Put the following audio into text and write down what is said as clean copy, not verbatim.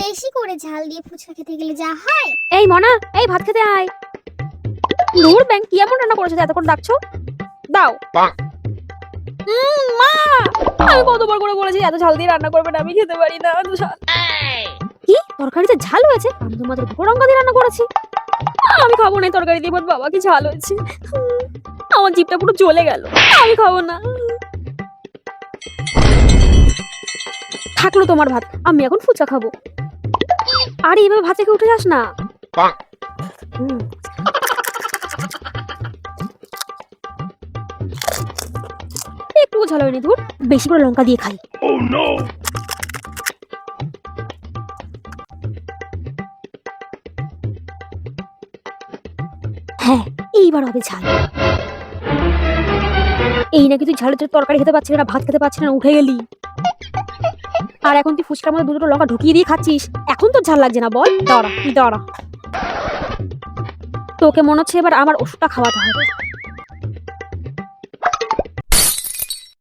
বেশি করে ঝাল দিয়ে ফুচকা খেতে গেলে যা হয়। এই মনা, এই ভাত খেতে আয়। দূর ব্যাংক কি এমন রান্না করেছো যে এতক্ষণ ডাকছো? দাও। মা, আমি কতবার করে বলেছি এত ঝাল দিয়ে রান্না করবে না, আমি খেতে পারি না এত ঝাল। কি তরকারিতে ঝাল হয়েছে? আমি তো মাত্র দুটো লঙ্কা দিয়ে রান্না করেছি। আমি খাবো না তরকারি দিয়ে, বাবা কি ঝাল হয়েছে। আমার জিভটা পুরো জ্বলে গেল, আমি খাবো না। থাকলো তোমার ভাত, আমি এখন ফুচকা খাবো। আরে এভাবে ভাত থেকে উঠে যাস না। একটু ঝাল হয়নি, ধুর, বেশি করে লঙ্কা দিয়ে খাই। হ্যাঁ, এইবার হবে ঝাল। এই নাকি তুই ঝালের জন্য তরকারি খেতে পারছিস না, ভাত খেতে পারছিস না, উঠে গেলি। আর এখন তুই ফুচকার মধ্যে দুটো লঙ্কা ঢুকিয়ে দিয়ে খাচ্ছিস, এখন তোর ঝাল লাগছে না? বল, দাঁড়া দাঁড়া, তোকে মনে হচ্ছে এবার আমার ওষুধটা খাওয়াতে হবে।